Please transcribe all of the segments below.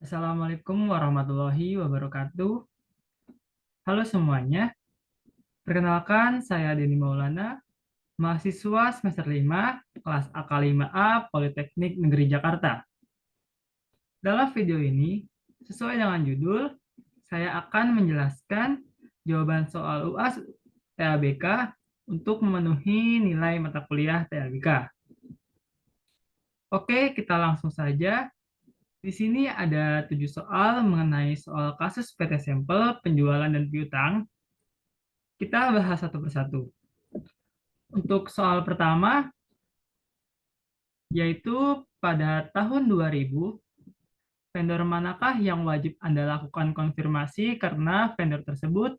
Assalamualaikum warahmatullahi wabarakatuh. Halo semuanya, perkenalkan saya Denny Maulana, mahasiswa semester 5, kelas AK5A Politeknik Negeri Jakarta. Dalam video ini, sesuai dengan judul, saya akan menjelaskan jawaban soal UAS TABK untuk memenuhi nilai mata kuliah TABK. Oke, kita langsung saja. Di sini ada 7 soal mengenai soal kasus PT Sampel, penjualan dan piutang. Kita bahas satu persatu. Untuk soal pertama, yaitu pada tahun 2000, vendor manakah yang wajib Anda lakukan konfirmasi karena vendor tersebut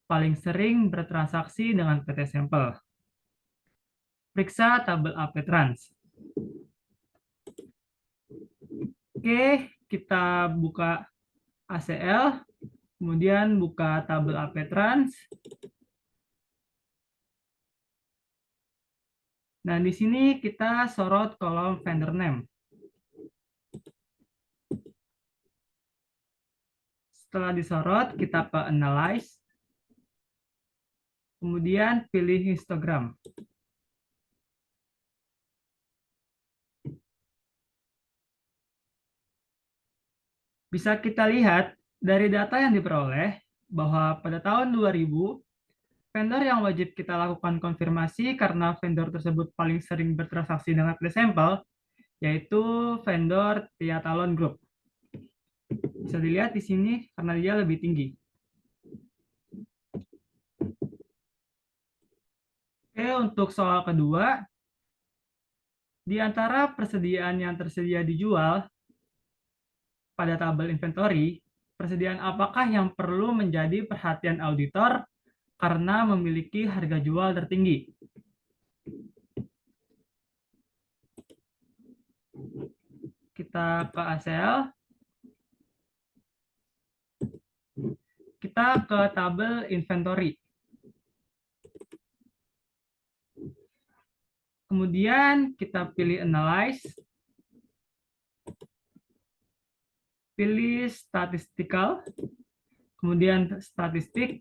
paling sering bertransaksi dengan PT Sampel? Periksa tabel AP Trans. Oke, kita buka ACL, kemudian buka tabel AP Trans. Nah, di sini kita sorot kolom vendor name. Setelah disorot, kita ke Analyze. Kemudian pilih histogram. Bisa kita lihat dari data yang diperoleh bahwa pada tahun 2000, vendor yang wajib kita lakukan konfirmasi karena vendor tersebut paling sering bertransaksi dengan PT Sampel, yaitu vendor Tiatalon Group. Bisa dilihat di sini karena dia lebih tinggi. Oke, untuk soal kedua, di antara persediaan yang tersedia dijual pada tabel inventory, persediaan apakah yang perlu menjadi perhatian auditor karena memiliki harga jual tertinggi? Kita ke ACL, kita ke tabel inventory. Kemudian kita pilih Analyze, pilih Statistical, kemudian Statistik,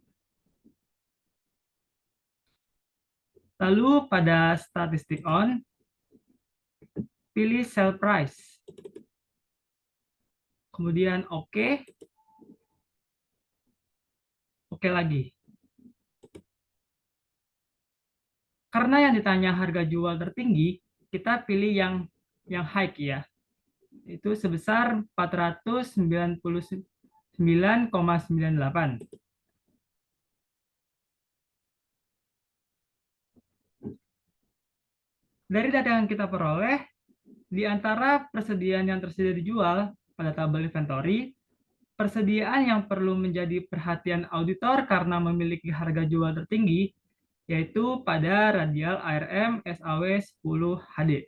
lalu pada Statistik On, pilih Sell Price, kemudian OK, OK lagi. Karena yang ditanya harga jual tertinggi, kita pilih yang high ya, itu sebesar 499,98. Dari data yang kita peroleh, di antara persediaan yang tersedia dijual pada tabel inventory, persediaan yang perlu menjadi perhatian auditor karena memiliki harga jual tertinggi, yaitu pada radial ARM SAW 10 HD.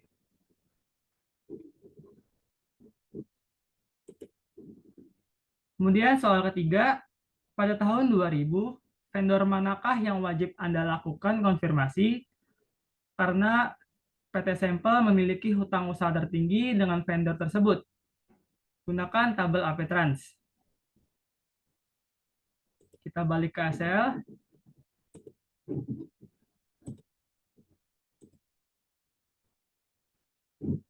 Kemudian soal ketiga, pada tahun 2000, vendor manakah yang wajib Anda lakukan konfirmasi karena PT Sampel memiliki hutang usaha tertinggi dengan vendor tersebut? Gunakan tabel AP Trans. Kita balik ke ACL.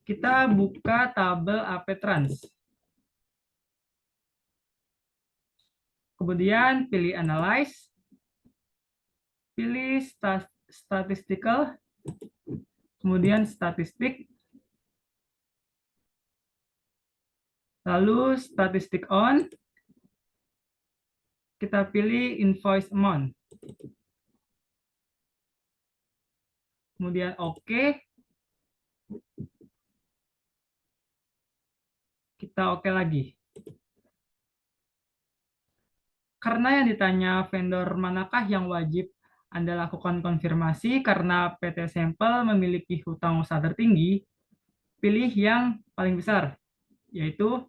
Kita buka tabel AP Trans. Kemudian pilih Analyze, pilih Statistical, kemudian Statistik, lalu Statistik On, kita pilih Invoice Amount. Kemudian OK, kita OK lagi. Karena yang ditanya vendor manakah yang wajib Anda lakukan konfirmasi karena PT Sampel memiliki hutang usaha tertinggi, pilih yang paling besar, yaitu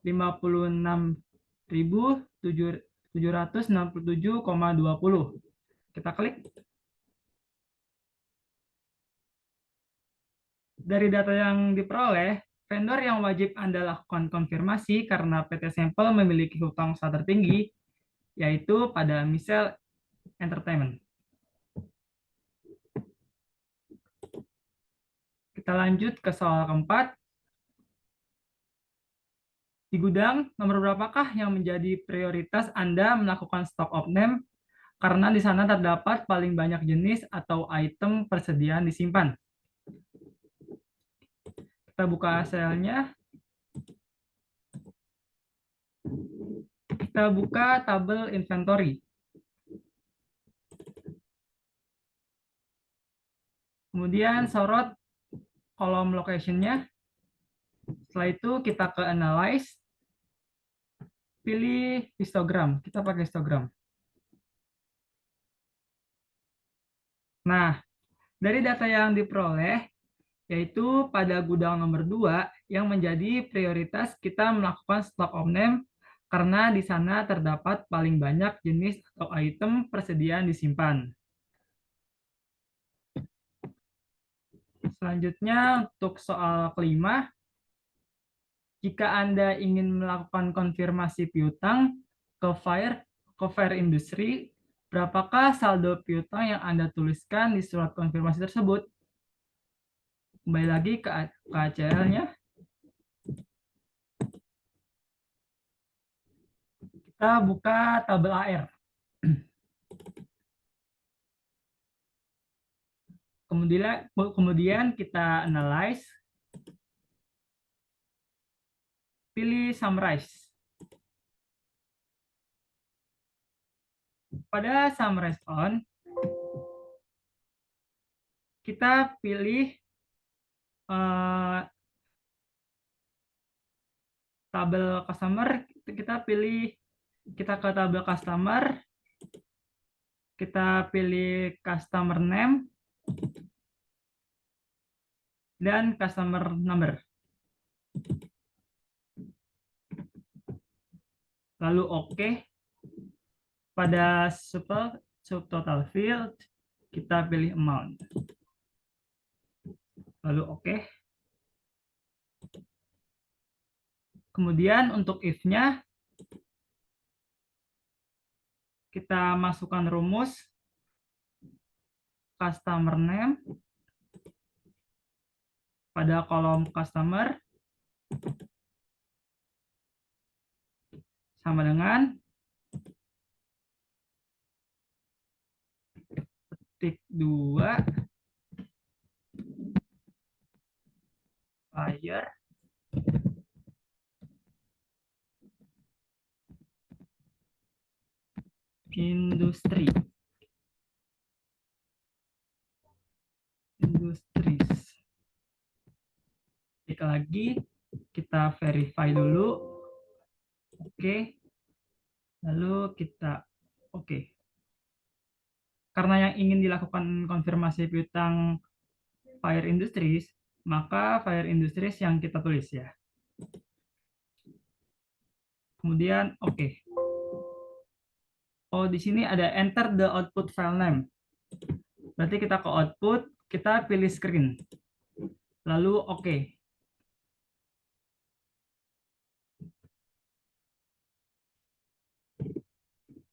56.767,20. Kita klik. Dari data yang diperoleh, vendor yang wajib Anda lakukan konfirmasi karena PT Sampel memiliki hutang usaha tertinggi, yaitu pada Misel Entertainment. Kita lanjut ke soal keempat. Di gudang, nomor berapakah yang menjadi prioritas Anda melakukan stock of name karena di sana terdapat paling banyak jenis atau item persediaan disimpan. Kita buka selnya. Kita buka tabel inventory. Kemudian sorot kolom location-nya. Setelah itu kita ke analyze. Pilih histogram. Kita pakai histogram. Nah, dari data yang diperoleh, yaitu pada gudang nomor 2 yang menjadi prioritas kita melakukan stock of name karena di sana terdapat paling banyak jenis atau item persediaan disimpan. Selanjutnya untuk soal kelima, jika Anda ingin melakukan konfirmasi piutang ke Fire Industry, berapakah saldo piutang yang Anda tuliskan di surat konfirmasi tersebut? Kembali lagi ke ACL-nya. Kita buka tabel AR. Kemudian kita analyze. Pilih summarize. Pada summarize on, kita pilih tabel customer, kita ke tabel customer, kita pilih customer name dan customer number. Lalu oke. Pada subtotal field kita pilih amount. Lalu oke. Kemudian untuk if-nya kita masukkan rumus customer name pada kolom customer sama dengan ketik 2 Fire Industries. Klik lagi, kita verify dulu. Oke. Lalu kita oke. Karena yang ingin dilakukan konfirmasi piutang Fire Industries, maka Fire Industries yang kita tulis ya. Kemudian oke. Oh, di sini ada enter the output file name. Berarti kita ke output, kita pilih screen. Lalu oke.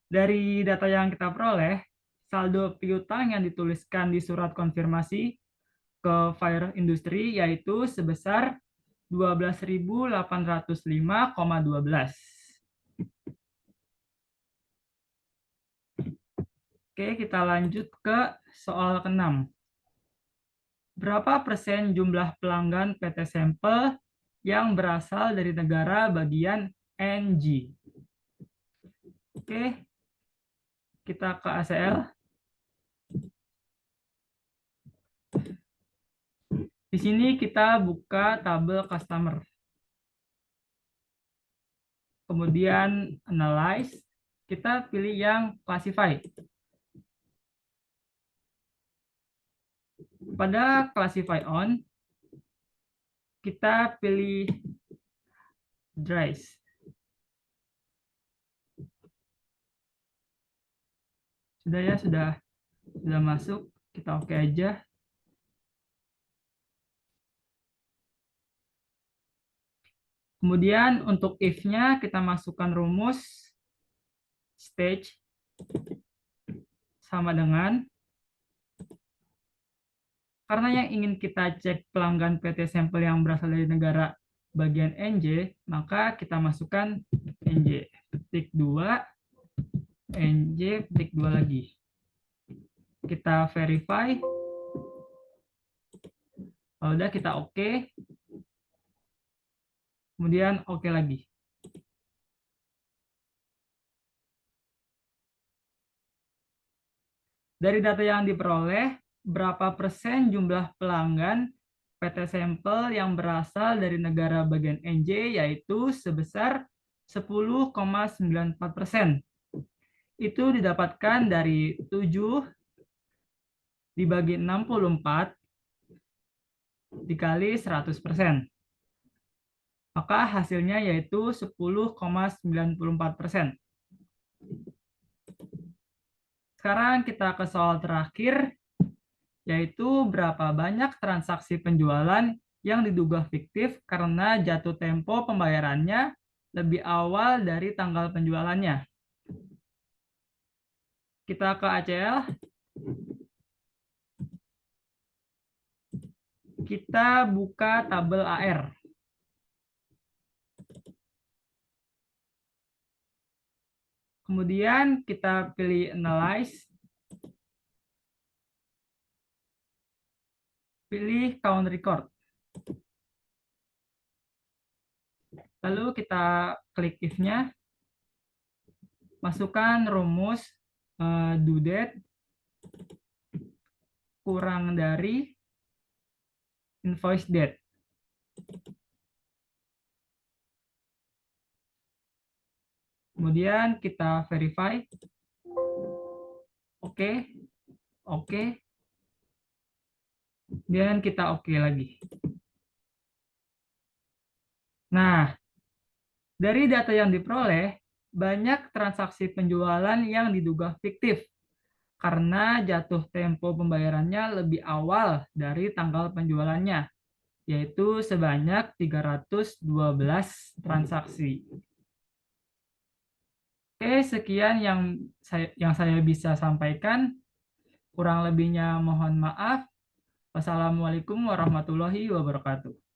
Dari data yang kita peroleh, saldo piutang yang dituliskan di surat konfirmasi ke Fire Industry yaitu sebesar 12.805,12. Oke, kita lanjut ke soal ke-6. Berapa persen jumlah pelanggan PT Sampel yang berasal dari negara bagian NG? Oke, kita ke ACL. Di sini kita buka tabel customer. Kemudian analyze, kita pilih yang classify. Pada classify on, kita pilih dries. Sudah ya, sudah masuk. Kita oke aja. Kemudian untuk if-nya kita masukkan rumus stage sama dengan, karena yang ingin kita cek pelanggan PT sampel yang berasal dari negara bagian NJ, maka kita masukkan NJ petik 2, NJ petik 2 lagi. Kita verify. Kalau udah kita oke. Kemudian oke lagi. Dari data yang diperoleh, berapa persen jumlah pelanggan PT sampel yang berasal dari negara bagian NJ, yaitu sebesar 10,94%. Itu didapatkan dari 7 dibagi 64 dikali 100%. Maka hasilnya yaitu 10,94%. Sekarang kita ke soal terakhir, yaitu berapa banyak transaksi penjualan yang diduga fiktif karena jatuh tempo pembayarannya lebih awal dari tanggal penjualannya. Kita ke ACL. Kita buka tabel AR. Kemudian kita pilih Analyze. Pilih Count Record. Lalu kita klik if-nya. Masukkan rumus due date kurang dari invoice date. Kemudian kita verify. Oke. Oke. Dan kita oke lagi. Nah, dari data yang diperoleh, banyak transaksi penjualan yang diduga fiktif karena jatuh tempo pembayarannya lebih awal dari tanggal penjualannya, yaitu sebanyak 312 transaksi. Oke, sekian yang saya bisa sampaikan. Kurang lebihnya mohon maaf. Wassalamualaikum warahmatullahi wabarakatuh.